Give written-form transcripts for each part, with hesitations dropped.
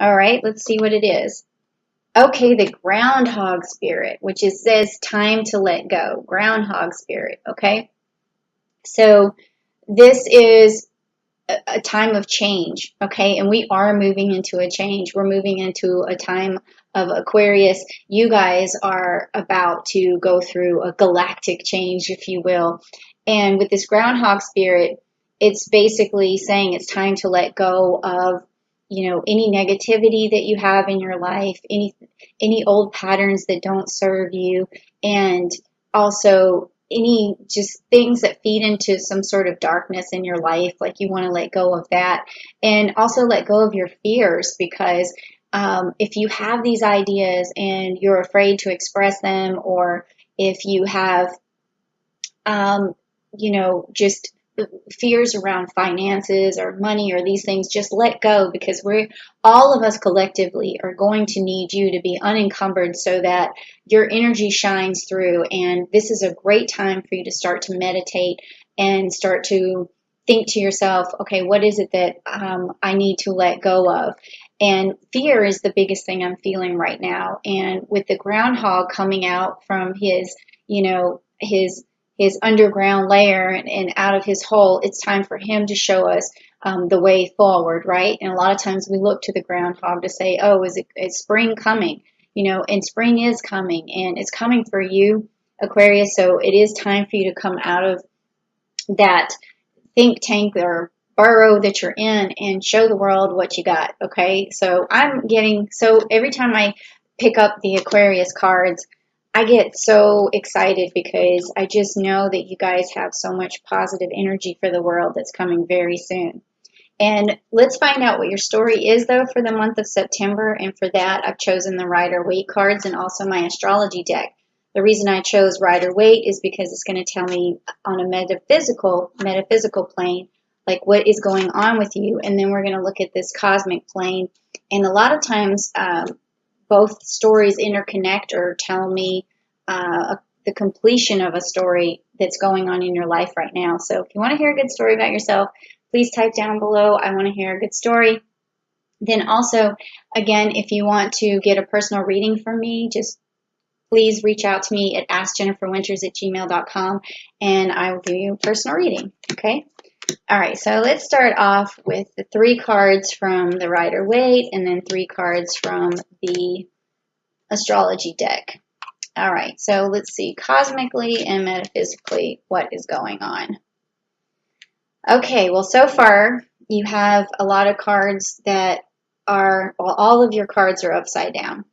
All right, let's see what it is. Okay, the groundhog spirit, which is says time to let go. Groundhog spirit, okay? So this is a time of change, okay? And we are moving into a change. We're moving into a time of Aquarius. You guys are about to go through a galactic change, if you will. And with this groundhog spirit, it's basically saying it's time to let go of, any negativity that you have in your life, any old patterns that don't serve you, and also any just things that feed into some sort of darkness in your life, like you want to let go of that, and also let go of your fears, because if you have these ideas and you're afraid to express them, or if you have just fears around finances or money or these things, just let go, because we're all of us collectively are going to need you to be unencumbered so that your energy shines through. And this is a great time for you to start to meditate and start to think to yourself, okay, what is it that I need to let go of? And fear is the biggest thing I'm feeling right now. And with the groundhog coming out from his underground layer and out of his hole, it's time for him to show us the way forward, right? And a lot of times we look to the groundhog to say, oh, is spring coming? And spring is coming, and it's coming for you, Aquarius. So it is time for you to come out of that think tank or burrow that you're in and show the world what you got, okay? So every time I pick up the Aquarius cards, I get so excited because I just know that you guys have so much positive energy for the world that's coming very soon. And let's find out what your story is, though, for the month of September. And for that, I've chosen the Rider-Waite cards and also my astrology deck. The reason I chose Rider-Waite is because it's going to tell me on a metaphysical plane, like what is going on with you. And then we're going to look at this cosmic plane. And a lot of times, both stories interconnect or tell me the completion of a story that's going on in your life right now. So if you want to hear a good story about yourself, please type down below, I want to hear a good story. Then also, again, if you want to get a personal reading from me, just please reach out to me at askjenniferwinters@gmail.com and I will give you a personal reading, okay? All right, so let's start off with the 3 cards from the Rider-Waite and then 3 cards from the astrology deck. All right, so let's see, cosmically and metaphysically, what is going on? Okay, well, so far you have a lot of cards that all of your cards are upside down.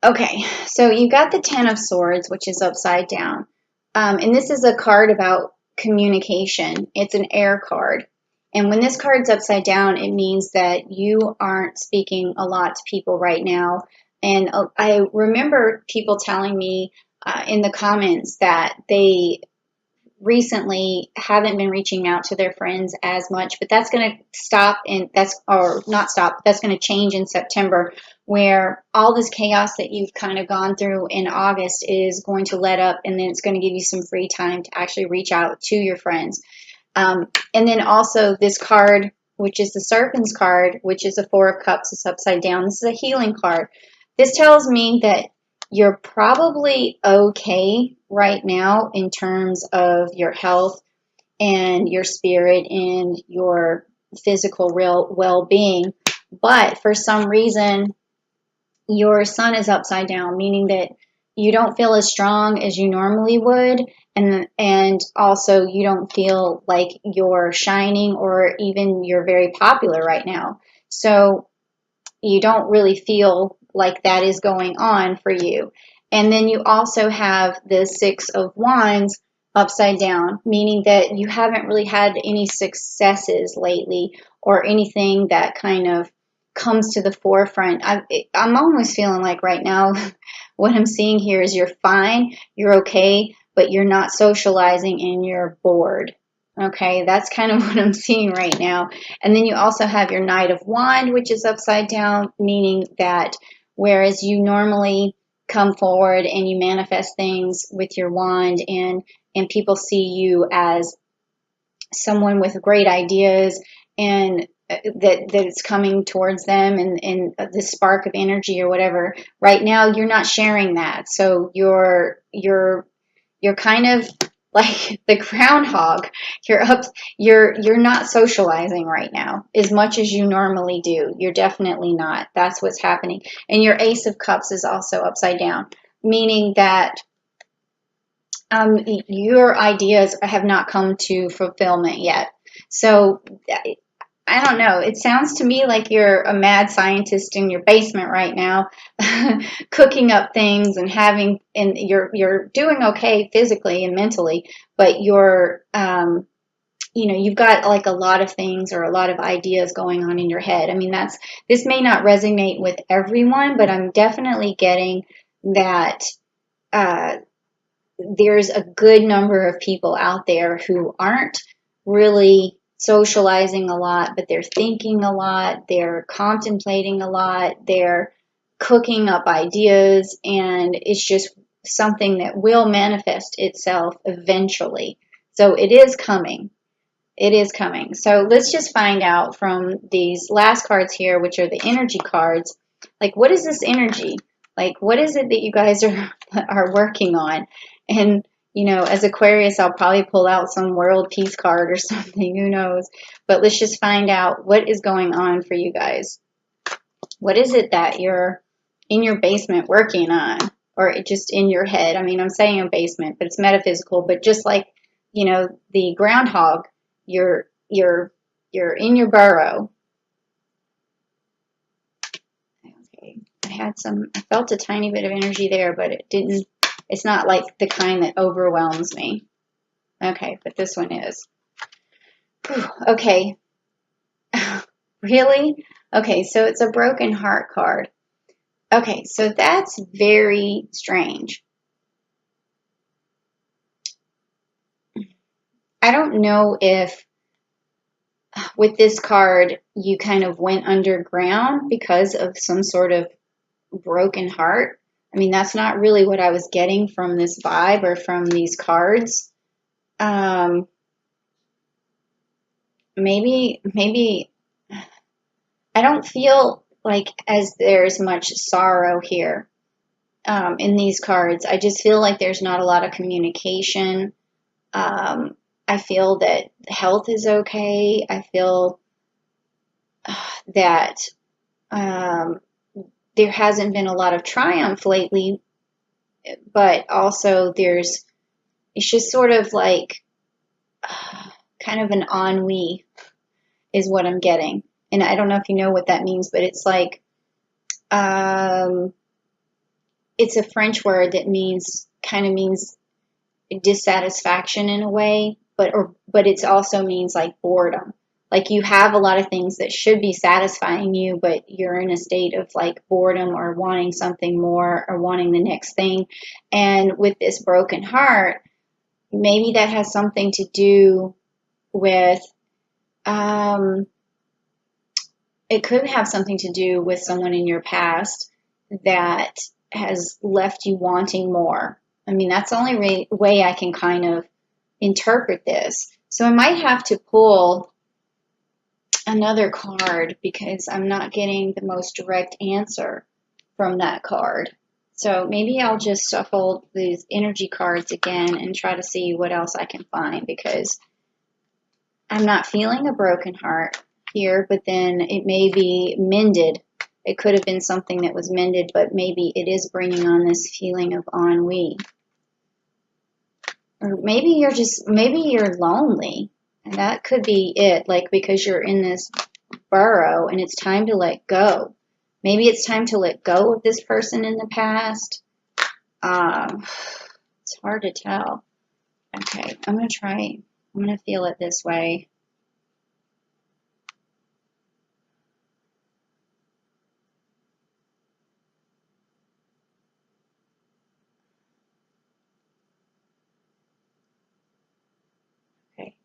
Okay, so you got the 10 of Swords, which is upside down. And this is a card about communication. It's an air card. And when this card's upside down, it means that you aren't speaking a lot to people right now. And I remember people telling me in the comments that they recently haven't been reaching out to their friends as much, but that's going to stop, and that's going to change in September, where all this chaos that you've kind of gone through in August is going to let up, and then it's going to give you some free time to actually reach out to your friends. And then also this card, which is the Serpent's card, which is the 4 of Cups, is upside down. This is a healing card. This tells me that you're probably okay right now in terms of your health and your spirit and your physical real well-being. But for some reason, your sun is upside down, meaning that you don't feel as strong as you normally would, and also you don't feel like you're shining, or even you're very popular right now. So you don't really feel like that is going on for you. And then you also have the 6 of Wands upside down, meaning that you haven't really had any successes lately, or anything that kind of comes to the forefront. I'm almost feeling like right now what I'm seeing here is you're fine, you're okay, but you're not socializing and you're bored. Okay, that's kind of what I'm seeing right now. And then you also have your Knight of Wand, which is upside down, meaning that whereas you normally come forward and you manifest things with your wand, and people see you as someone with great ideas and that it's coming towards them, and the spark of energy or whatever. Right now, you're not sharing that, so you're kind of like the groundhog. You're up. You're not socializing right now as much as you normally do. You're definitely not. That's what's happening. And your Ace of Cups is also upside down, meaning that your ideas have not come to fulfillment yet. So I don't know. It sounds to me like you're a mad scientist in your basement right now, cooking up things and you're doing okay physically and mentally, but you've got like a lot of things or a lot of ideas going on in your head. I mean, this may not resonate with everyone, but I'm definitely getting that there's a good number of people out there who aren't really socializing a lot, but they're thinking a lot, they're contemplating a lot, they're cooking up ideas, and it's just something that will manifest itself eventually. So it is coming. It is coming. So let's just find out from these last cards here, which are the energy cards. Like, what is this energy? Like, what is it that you guys are working on? And, as Aquarius, I'll probably pull out some world peace card or something. Who knows? But let's just find out what is going on for you guys. What is it that you're in your basement working on? Or just in your head? I mean, I'm saying a basement, but it's metaphysical. But just like, the groundhog, you're in your burrow. Okay. I felt a tiny bit of energy there, but it's not like the kind that overwhelms me. Okay, but this one is. Whew, okay. Really? Okay, so it's a broken heart card. Okay, so that's very strange. I don't know if with this card you kind of went underground because of some sort of broken heart. I mean, that's not really what I was getting from this vibe or from these cards. Maybe I don't feel like as there's much sorrow here in these cards. I just feel like there's not a lot of communication. I feel that health is okay. I feel that there hasn't been a lot of triumph lately, but also it's just sort of like kind of an ennui is what I'm getting. And I don't know if you know what that means, but it's like, it's a French word that kind of means dissatisfaction in a way, but it also means like boredom. Like you have a lot of things that should be satisfying you, but you're in a state of like boredom or wanting something more or wanting the next thing. And with this broken heart, maybe that has something to do with, it could have something to do with someone in your past that has left you wanting more. I mean, that's the only way I can kind of interpret this. So I might have to pull another card because I'm not getting the most direct answer from that card. So maybe I'll just shuffle these energy cards again and try to see what else I can find, because I'm not feeling a broken heart here, but then it may be mended. It could have been something that was mended, but maybe it is bringing on this feeling of ennui. Or maybe you're lonely. And that could be it, like because you're in this burrow and it's time to let go. Maybe it's time to let go of this person in the past. It's hard to tell. Okay, I'm going to feel it this way. Okay,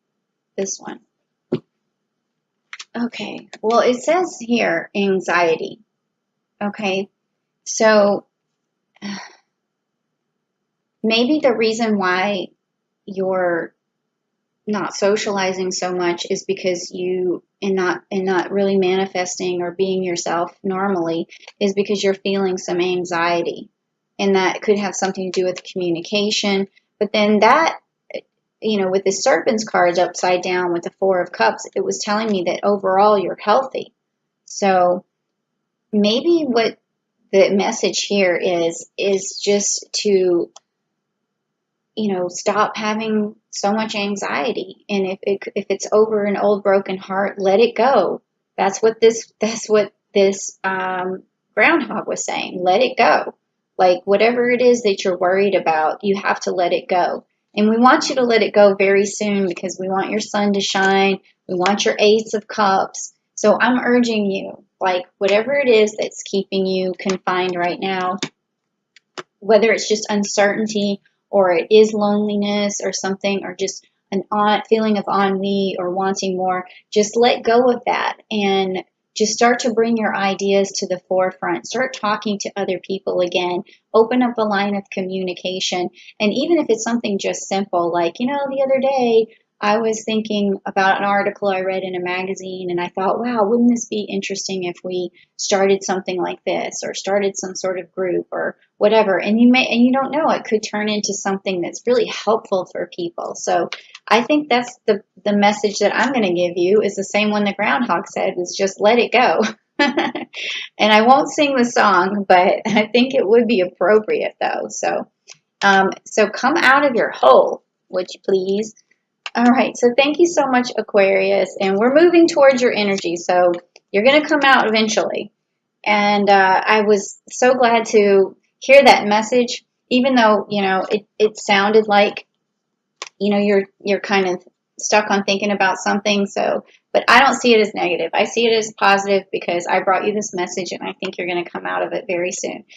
this one. Okay, well, it says here anxiety. Okay, so maybe the reason why you're not socializing so much is because you and not really manifesting or being yourself normally is because you're feeling some anxiety. And that could have something to do with communication. But then that, with the serpent's cards upside down with the Four of Cups, it was telling me that overall you're healthy. So maybe what the message here is just to, stop having so much anxiety. And if it's over an old broken heart, let it go. That's what this groundhog was saying. Let it go. Like whatever it is that you're worried about, you have to let it go. And we want you to let it go very soon because we want your sun to shine. We want your Ace of Cups. So I'm urging you, like whatever it is that's keeping you confined right now, whether it's just uncertainty or it is loneliness or something, or just an feeling of ennui or wanting more, just let go of that and just start to bring your ideas to the forefront. Start talking to other people again. Open up a line of communication. And even if it's something just simple, like, the other day I was thinking about an article I read in a magazine, and I thought, wow, wouldn't this be interesting if we started something like this or started some sort of group or whatever. And you don't know, it could turn into something that's really helpful for people. So I think that's the message that I'm going to give you is the same one the groundhog said, was just let it go. And I won't sing the song, but I think it would be appropriate though. So come out of your hole, would you please? All right, so thank you so much, Aquarius. And we're moving towards your energy, so you're going to come out eventually. And I was so glad to hear that message, even though, it sounded like, you're kind of stuck on thinking about something. So, but I don't see it as negative. I see it as positive because I brought you this message and I think you're going to come out of it very soon.